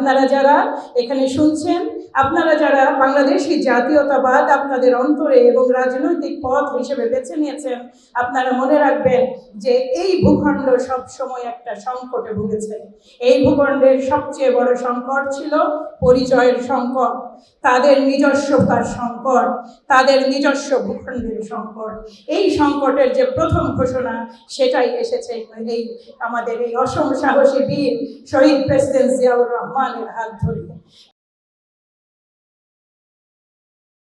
আপনারা যারা এখানে শুনছেন, আপনারা যারা বাংলাদেশি জাতীয়তাবাদ আপনাদের অন্তরে এবং রাজনৈতিক পথ হিসেবে বেছে নিয়েছেন, আপনারা মনে রাখবেন যে এই ভূখণ্ড সবসময় একটা সংকটে ভুগেছে। এই ভূখণ্ডের সবচেয়ে বড় সংকট ছিল পরিচয়ের সংকট, তাদের নিজস্বতার সংকট, তাদের নিজস্ব ভূখণ্ডের সংকট। এই সংকটের যে প্রথম ঘোষণা সেটাই এসেছে এই আমাদের এই অসম সাহসী বীর শহীদ প্রেসিডেন্ট জিয়াউর রহমানের হাত ধরে।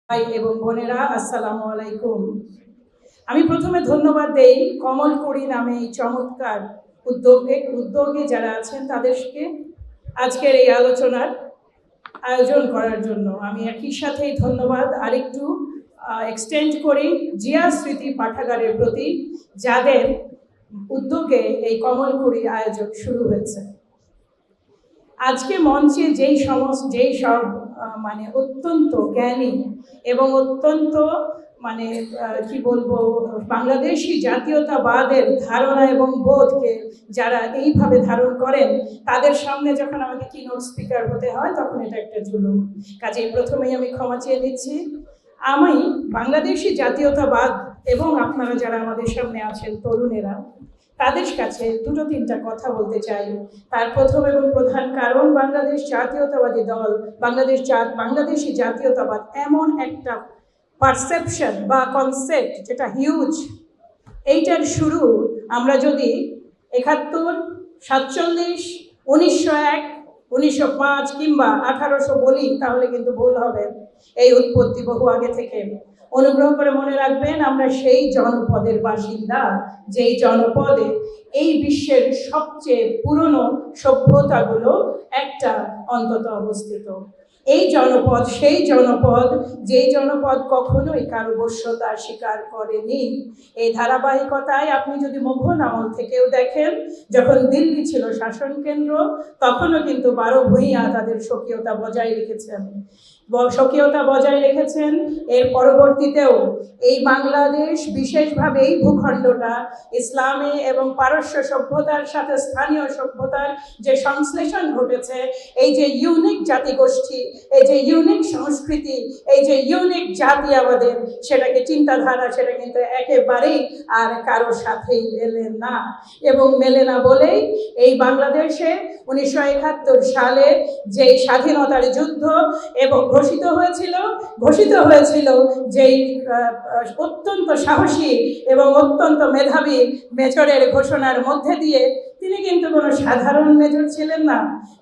ভাই এবং বোনেরা, আসসালামু আলাইকুম। আমি প্রথমে ধন্যবাদ দেই কমল কুড়ি নামে এই চমৎকার উদ্যোগে যারা আছেন তাদেরকে আজকের এই আলোচনার আয়োজন করার জন্য। আমি একই সাথেই ধন্যবাদ আরেকটু এক্সটেন্ড করি জিয়া স্মৃতি পাঠাগারের প্রতি, যাদের উদ্যোগে এই কমল কুড়ি আয়োজন শুরু হয়েছে। আজকে মঞ্চে যেই সব মানে অত্যন্ত জ্ঞানী এবং অত্যন্ত মানে কি বলবো বাংলাদেশি জাতীয়তাবাদের ধারণা এবং বোধকে যারা এইভাবে ধারণ করেন, তাদের সামনে যখন আমাকে কিনোট স্পিকার হতে হয় তখন এটা একটা জুলুম। কাজেই প্রথমেই আমি ক্ষমা চেয়ে নিচ্ছি। আমি বাংলাদেশি জাতীয়তাবাদ এবং আপনারা যারা আমাদের সামনে আছেন তরুণেরা, তাদের কাছে দুটো তিনটা কথা বলতে চাই। তার প্রথম এবং প্রধান কারণ, বাংলাদেশ জাতীয়তাবাদী দল, বাংলাদেশি জাতীয়তাবাদ এমন একটা পারসেপশন বা কনসেপ্ট যেটা হিউজ। এইটার শুরু আমরা যদি 71, 47, 1901, 1905 কিংবা 1800 বলি তাহলে কিন্তু ভুল হবে। এই উৎপত্তি বহু আগে থেকে। অনুগ্রহ করে মনে রাখবেন, আমরা সেই জনপদের বাসিন্দা যেই জনপদে এই বিশ্বের সবচেয়ে পুরনো সভ্যতাগুলো একটা অন্তত অবস্থিত। এই জনপদ সেই জনপদ যেই জনপদ কখনোই কারো বশ্যতা স্বীকার করেনি। এই ধারাবাহিকতায় আপনি যদি মুঘল আমল থেকেও দেখেন, যখন দিল্লি ছিল শাসন কেন্দ্র, তখনও কিন্তু 12 ভূঁইয়া তাদের স্বকীয়তা বজায় রেখেছেন। এর পরবর্তীতেও এই বাংলাদেশ, বিশেষভাবে এই ভূখণ্ডটা ইসলামী এবং পারস্য সভ্যতার সাথে স্থানীয় সভ্যতার যে সংশ্লেষণ ঘটেছে, এই যে ইউনিক জাতিগোষ্ঠী, এই যে ইউনিক সংস্কৃতি, এই যে ইউনিক জাতি আমাদের, সেটাকে চিন্তাধারা সেটা কিন্তু একেবারেই আর কারোর সাথেই মেলে না। এবং মেলে না বলেই এই বাংলাদেশে 1971 সালে যেই স্বাধীনতার যুদ্ধ এবং ঘোষিত হয়েছিল যেই অত্যন্ত সাহসী এবং অত্যন্ত মেধাবী মেজরের ঘোষণার মধ্যে দিয়ে, তিনি কিন্তু কোনো সাধারণ মেজর ছিলেন না।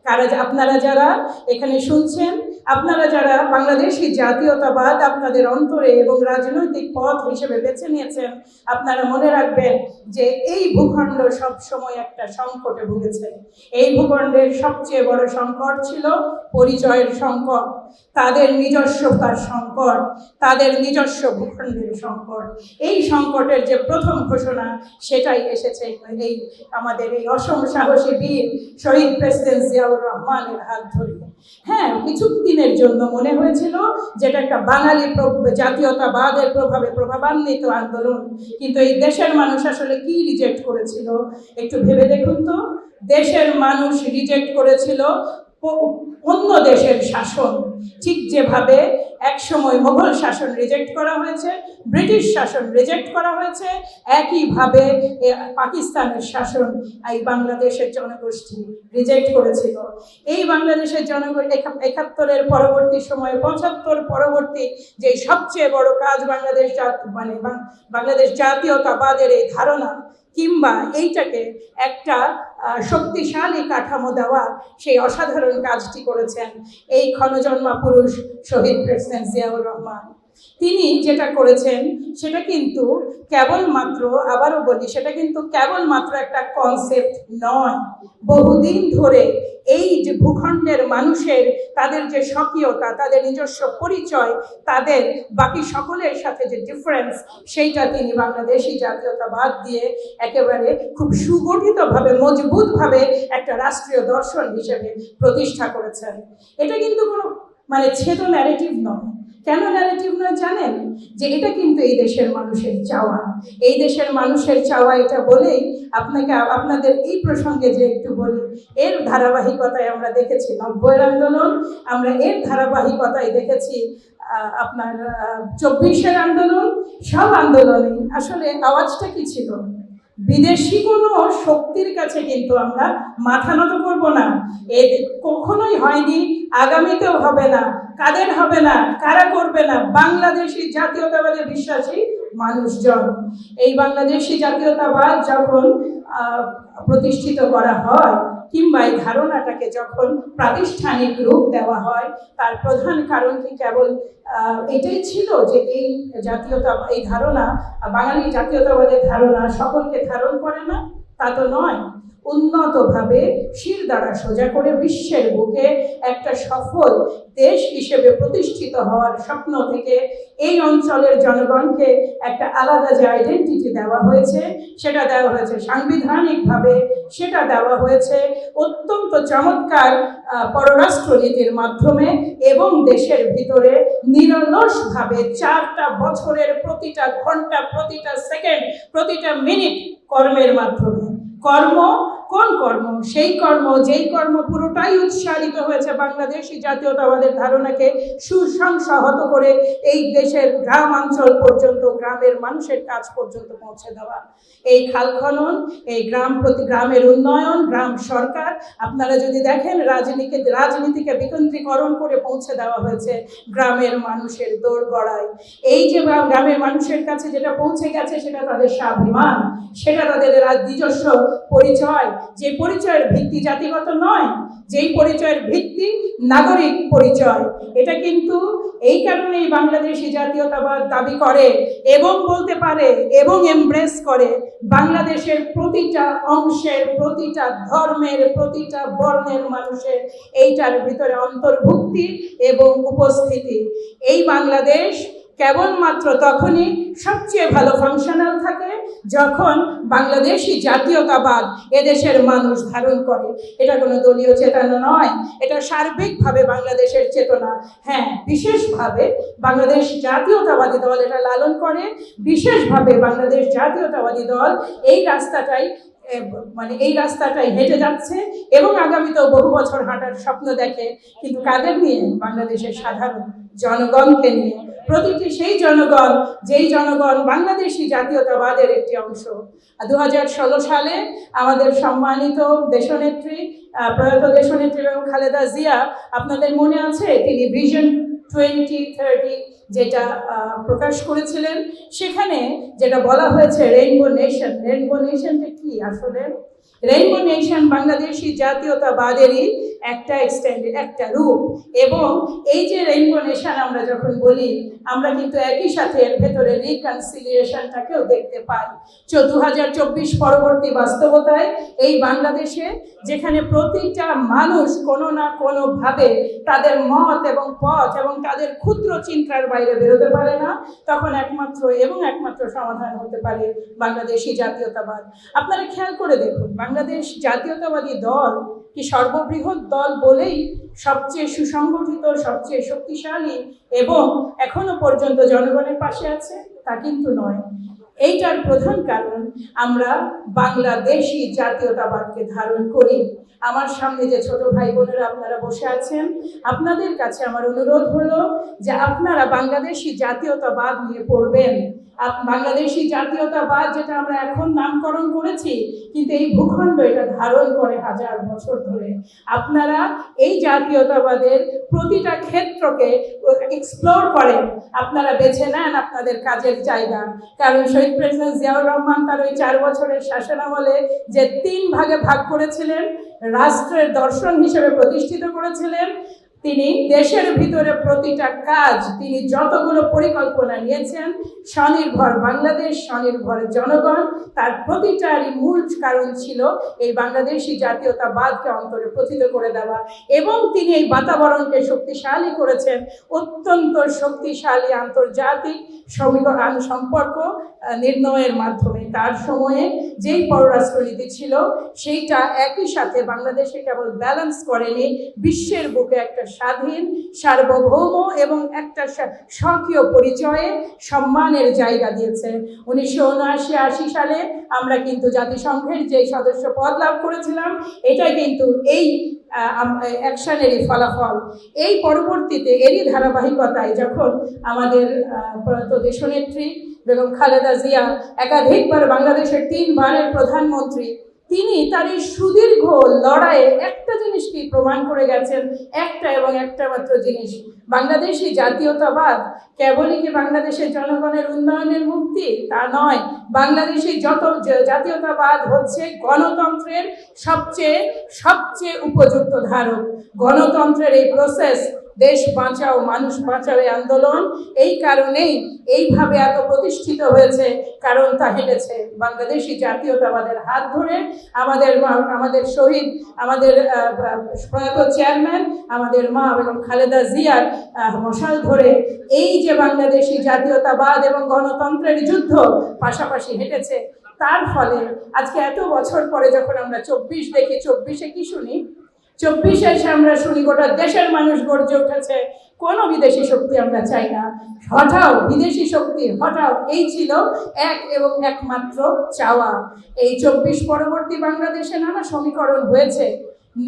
কারণ আপনারা যারা এখানে শুনছেন, আপনারা যারা বাংলাদেশি জাতীয়তাবাদ আপনাদের অন্তরে এবং রাজনৈতিক পথ হিসেবে বেছে নিয়েছেন, আপনারা মনে রাখবেন যে এই ভূখণ্ড সবসময় একটা সংকটে ভুগেছে। এই ভূখণ্ডের সবচেয়ে বড় সংকট ছিল পরিচয়ের সংকট, তাদের নিজস্বতার সংকট, তাদের নিজস্ব ভূখণ্ডের সংকট। এই সংকটের যে প্রথম ঘোষণা সেটাই এসেছে এই আমাদের এই অসম সাহসী বীর শহীদ প্রেসিডেন্ট জিয়াউর রহমানের হাত ধরে। হ্যাঁ, কিছু দিনের জন্য মনে হয়েছিল যেটা একটা বাঙালি জাতীয়তাবাদের প্রভাবান্বিত আন্দোলন, কিন্তু এই দেশের মানুষ আসলে কি রিজেক্ট করেছিল একটু ভেবে দেখুন তো। দেশের মানুষ রিজেক্ট করেছিল অন্য দেশের শাসন, ঠিক যেভাবে একসময় মোগল শাসন রিজেক্ট করা হয়েছে, ব্রিটিশ শাসন রিজেক্ট করা হয়েছে, একইভাবে পাকিস্তানের শাসন এই বাংলাদেশের জনগোষ্ঠী রিজেক্ট করেছিল। এই বাংলাদেশের জনগোষ্ঠী 71-এর পরবর্তী সময়ে 75 পরবর্তী যে সবচেয়ে বড় কাজ বাংলাদেশ জাতীয়তাবাদের এই ধারণা কিংবা এইটাকে একটা শক্তিশালী কাঠামো দেওয়া, সেই অসাধারণ কাজটি করেছেন এই ক্ষণজন্মা পুরুষ শহীদ প্রেসিডেন্ট জিয়াউর রহমান। তিনি যেটা করেছেন সেটা কিন্তু কেবলমাত্র, আবারও বলি, সেটা কিন্তু কেবলমাত্র একটা কনসেপ্ট নয়। বহুদিন ধরে এই যে ভূখণ্ডের মানুষের তাদের যে স্বকীয়তা, তাদের নিজস্ব পরিচয়, তাদের বাকি সকলের সাথে যে ডিফারেন্স, সেইটা তিনি বাংলাদেশি জাতীয়তাবাদ দিয়ে একেবারে খুব সুগঠিতভাবে মজবুতভাবে একটা রাষ্ট্রীয় দর্শন হিসেবে প্রতিষ্ঠা করেছেন। এটা কিন্তু কোনো ছেদ ন্যারেটিভ নয়, কেন ন্যারেটিভ নয় জানেন? যে এটা কিন্তু এই দেশের মানুষের চাওয়া, এই দেশের মানুষের চাওয়া। এটা বলেই আপনাদের এই প্রসঙ্গে যে একটু বলি, এর ধারাবাহিকতায় আমরা দেখেছি 90-এর আন্দোলন, আমরা এর ধারাবাহিকতায় দেখেছি আপনার 24-এর আন্দোলন। সব আন্দোলনে আসলে আওয়াজটা কি ছিল? বিদেশি কোনো শক্তির কাছে কিন্তু আমরা মাথা নত করবো না। এ কখনোই হয়নি, আগামীতেও হবে না। কাদের হবে না? কারা করবে না? বাংলাদেশি জাতীয়তাবাদে বিশ্বাসী মানুষজন। এই বাংলাদেশি জাতীয়তাবাদ যখন প্রতিষ্ঠিত করা হয়, কিংবা এই ধারণাটাকে যখন প্রাতিষ্ঠানিক রূপ দেওয়া হয়, তার প্রধান কারণ কি কেবল এটাই ছিল যে এই এই ধারণা, বাঙালি জাতীয়তাবাদের ধারণা সকলকে ধারণ করে না? তা তো নয়। উন্নতভাবে শির দ্বারা সোজা করে বিশ্বের বুকে একটা সফল দেশ হিসেবে প্রতিষ্ঠিত হওয়ার স্বপ্ন থেকে এই অঞ্চলের জনগণকে একটা আলাদা যে আইডেন্টিটি দেওয়া হয়েছে, সেটা দেওয়া হয়েছে সাংবিধানিকভাবে, সেটা দেওয়া হয়েছে অত্যন্ত চমৎকার পররাষ্ট্রনীতির মাধ্যমে, এবং দেশের ভিতরে নিরলসভাবে 4টা বছরের প্রতিটা ঘন্টা, প্রতিটা সেকেন্ড, প্রতিটা মিনিট কর্মের মাধ্যমে। কর্ম, কোন কর্ম? সেই কর্ম, যেই কর্ম পুরোটাই উৎসারিত হয়েছে বাংলাদেশি জাতীয়তাবাদের ধারণাকে সুসংহত করে এই দেশের গ্রামাঞ্চল পর্যন্ত, গ্রামের মানুষের কাছ পর্যন্ত পৌঁছে দেওয়া। এই খাল খনন, এই গ্রামের উন্নয়ন, গ্রাম সরকার, আপনারা যদি দেখেন রাজনীতিকে বিকেন্দ্রীকরণ করে পৌঁছে দেওয়া হয়েছে গ্রামের মানুষের দোরগড়ায়। এই যে গ্রামের মানুষের কাছে যেটা পৌঁছে গেছে, সেটা তাদের স্বাভিমান, সেটা তাদের নিজস্ব পরিচয়, যে পরিচয়ের ভিত্তি জাতিগত নয়, যেই পরিচয়ের ভিত্তি নাগরিক পরিচয়। এটা কিন্তু এই কারণেই বাংলাদেশি জাতীয়তাবাদ দাবি করে এবং বলতে পারে এবং এমব্রেস করে বাংলাদেশের প্রতিটা অংশের, প্রতিটা ধর্মের, প্রতিটা বর্ণের মানুষের এইটার ভিতরে অন্তর্ভুক্তি এবং উপস্থিতি। এই বাংলাদেশ কেবলমাত্র তখনই সবচেয়ে ভালো ফাংশনাল থাকে যখন বাংলাদেশি জাতীয়তাবাদ এদেশের মানুষ ধারণ করে। এটা কোনো দলীয় চেতনা নয়, এটা সার্বিকভাবে বাংলাদেশের চেতনা। হ্যাঁ, বিশেষভাবে বাংলাদেশ জাতীয়তাবাদী দল এটা লালন করে, বিশেষভাবে বাংলাদেশ জাতীয়তাবাদী দল এই রাস্তাটাই হেঁটে যাচ্ছে এবং আগামীতেও বহু বছর হাঁটার স্বপ্ন দেখে। কিন্তু কাদের নিয়ে? বাংলাদেশের সাধারণ জনগণকে নিয়ে। প্রতিটি সেই জনগণ, যেই জনগণ বাংলাদেশি জাতীয়তাবাদের একটি অংশ। 2016 সালে আমাদের সম্মানিত দেশনেত্রী, প্রয়াত দেশনেত্রী বেগম খালেদা জিয়া, আপনাদের মনে আছে, তিনি ভিশন 2030 যেটা প্রকাশ করেছিলেন, সেখানে যেটা বলা হয়েছে রেইনবো নেশন। রেইনবো নেশনটা কি আসলে? রেইনবো নেশন বাংলাদেশি জাতীয়তাবাদেরই একটা এক্সটেন্ডেড একটা রূপ। এবং এই যে রেইনবো নেশন আমরা যখন বলি, আমরা কিন্তু একই সাথে এর ভেতরে রিকনসিলিয়েশনটাকেও দেখতে পাই। 2024 পরবর্তী বাস্তবতায় এই বাংলাদেশে, যেখানে প্রতিটা মানুষ কোনো না কোনোভাবে তাদের মত এবং পথ এবং তাদের ক্ষুদ্র চিন্তার বাইরে বেরোতে পারে না, তখন একমাত্র সমাধান হতে পারে বাংলাদেশি জাতীয়তাবাদ। আপনারা খেয়াল করে দেখুন, বাংলাদেশ জাতীয়তাবাদী দল কি সর্ববৃহৎ দল বলেই সবচেয়ে সুসংগঠিত, সবচেয়ে শক্তিশালী এবং এখনো পর্যন্ত জনগণের পাশে আছে? তা কিন্তু নয়। এইটার প্রধান কারণ আমরা বাংলাদেশি জাতীয়তাবাদকে ধারণ করি। আমার সামনে যে ছোট ভাই বোনেরা আপনারা বসে আছেন, আপনাদের কাছে আমার অনুরোধ হলো যে আপনারা বাংলাদেশি জাতীয়তাবাদ নিয়ে পড়বেন। বাংলাদেশি জাতীয়তাবাদ, যেটা আমরা এখন নামকরণ করেছি, কিন্তু এই ভূখণ্ড এটা ধারণ করে হাজার বছর ধরে। আপনারা এই জাতীয়তাবাদের প্রতিটা ক্ষেত্রকে এক্সপ্লোর করেন, আপনারা বেছে নেন আপনাদের কাজের জায়গা। কারণ শহীদ প্রেসিডেন্ট জিয়াউর রহমান তার ওই 4 বছরের শাসনামলে যে 3 ভাগে ভাগ করেছিলেন, রাষ্ট্রের দর্শন হিসেবে প্রতিষ্ঠিত করেছিলেন, তিনি দেশের ভিতরে প্রতিটা কাজ, তিনি যতগুলো পরিকল্পনা নিয়েছেন, স্বনির্ভর বাংলাদেশ, স্বনির্ভর জনগণ, তার প্রতিটারই মূল কারণ ছিল এই বাংলাদেশি জাতীয়তাবাদকে অন্তরে প্রথিত করে দেওয়া। এবং তিনি এই বাতাবরণকে শক্তিশালী করেছেন অত্যন্ত শক্তিশালী আন্তর্জাতিক সম্পর্ক নির্ণয়ের মাধ্যমে। তার সময়ে যেই পররাষ্ট্রনীতি ছিল, সেইটা একই সাথে বাংলাদেশে কেবল ব্যালেন্স করেনি, বিশ্বের বুকে একটা স্বাধীন, সার্বভৌম এবং একটা স্বকীয় পরিচয়ে সম্মানের জায়গা দিয়েছে। 1979-80 সালে আমরা কিন্তু জাতিসংঘের যে সদস্য পদ লাভ করেছিলাম, এটা কিন্তু এই অ্যাকশনেরই ফলাফল। এই পরবর্তীতে এরই ধারাবাহিকতায় যখন আমাদের প্রয়াত দেশনেত্রী বেগম খালেদা জিয়া একাধিকবার বাংলাদেশের 3 বারের প্রধানমন্ত্রী, তিনি তার এই সুদীর্ঘ লড়াইয়ে একটা জিনিসকে প্রমাণ করে গেছেন, একটা এবং একটা মাত্র জিনিস, বাংলাদেশি জাতীয়তাবাদ কেবলই কি বাংলাদেশের জনগণের উন্নয়নের মুক্তি? তা নয়। বাংলাদেশি জাতীয়তাবাদ হচ্ছে গণতন্ত্রের সবচেয়ে উপযুক্ত ধারক। গণতন্ত্রের এই প্রসেস, দেশ বাঁচাও মানুষ বাঁচাও এই আন্দোলন এই কারণেই এইভাবে এত প্রতিষ্ঠিত হয়েছে, কারণ তা হেঁটেছে বাংলাদেশি জাতীয়তাবাদের হাত ধরে। আমাদের শহীদ, আমাদের প্রয়াত চেয়ারম্যান, আমাদের মা বেগম খালেদা জিয়ার মশাল ধরে এই যে বাংলাদেশি জাতীয়তাবাদ এবং গণতন্ত্রের যুদ্ধ পাশাপাশি হেঁটেছে। তার ফলে আজকে এত বছর পরে যখন আমরা 24 দেখি, 24-এ কি শুনি? 24-এ এসে আমরা শুনি গোটা দেশের মানুষ গর্জে উঠেছে, কোনো বিদেশি শক্তি আমরা চাই না, হটাও বিদেশি শক্তি হটাও। এই ছিল এক এবং একমাত্র চাওয়া। এই 24 পরবর্তী বাংলাদেশে নানা সমীকরণ হয়েছে,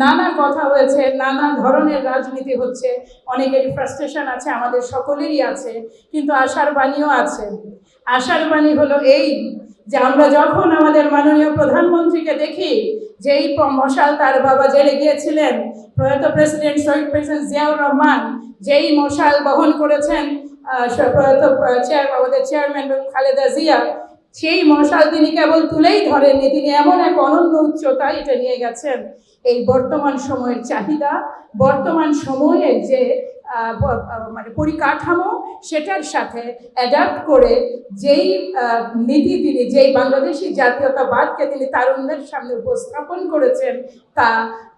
নানা কথা হয়েছে, নানা ধরনের রাজনীতি হচ্ছে, অনেকেরই ফ্রাস্ট্রেশন আছে, আমাদের সকলেরই আছে, কিন্তু আশার বাণীও আছে। আশার বাণী হলো এই যে আমরা যখন আমাদের মাননীয় প্রধানমন্ত্রীকে দেখি, যেই মশাল তার বাবা জেলে গিয়েছিলেন, প্রয়াত প্রেসিডেন্ট শহীদ প্রেসিডেন্ট জিয়াউর রহমান যেই মশাল বহন করেছেন প্রয়াত আমাদের চেয়ারম্যান খালেদা জিয়া, সেই মশাল তিনি কেবল তুলেই ধরেননি, তিনি এমন এক অনন্য উচ্চতায় এটা নিয়ে গেছেন। এই বর্তমান সময়ের চাহিদা, বর্তমান সময়ের যে মানে পরিকাঠামো, সেটার সাথে অ্যাডাপ্ট করে যেই নীতি তিনি, যেই বাংলাদেশি জাতীয়তাবাদকে তিনি তারুণ্যের সামনে উপস্থাপন করেছেন, তা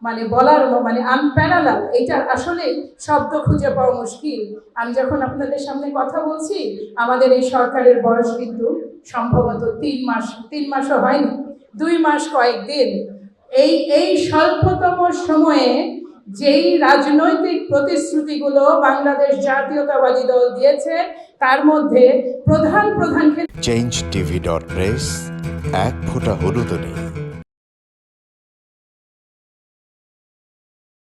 মানে বলার মানে আনপ্যারালাল। এইটার আসলে শব্দ খুঁজে পাওয়া মুশকিল। আমি যখন আপনাদের সামনে কথা বলছি, আমাদের এই সরকারের বয়স কিন্তু সম্ভবত 3 মাসও হয়নি, 2 মাস কয়েকদিন। এই স্বল্পতম সময়ে যেই রাজনৈতিক প্রতিশ্রুতিগুলো বাংলাদেশ জাতীয়তাবাদী দল দিয়েছে, তার মধ্যে প্রধান changeTV.press, এক ফোঁটা হলুদও নেই।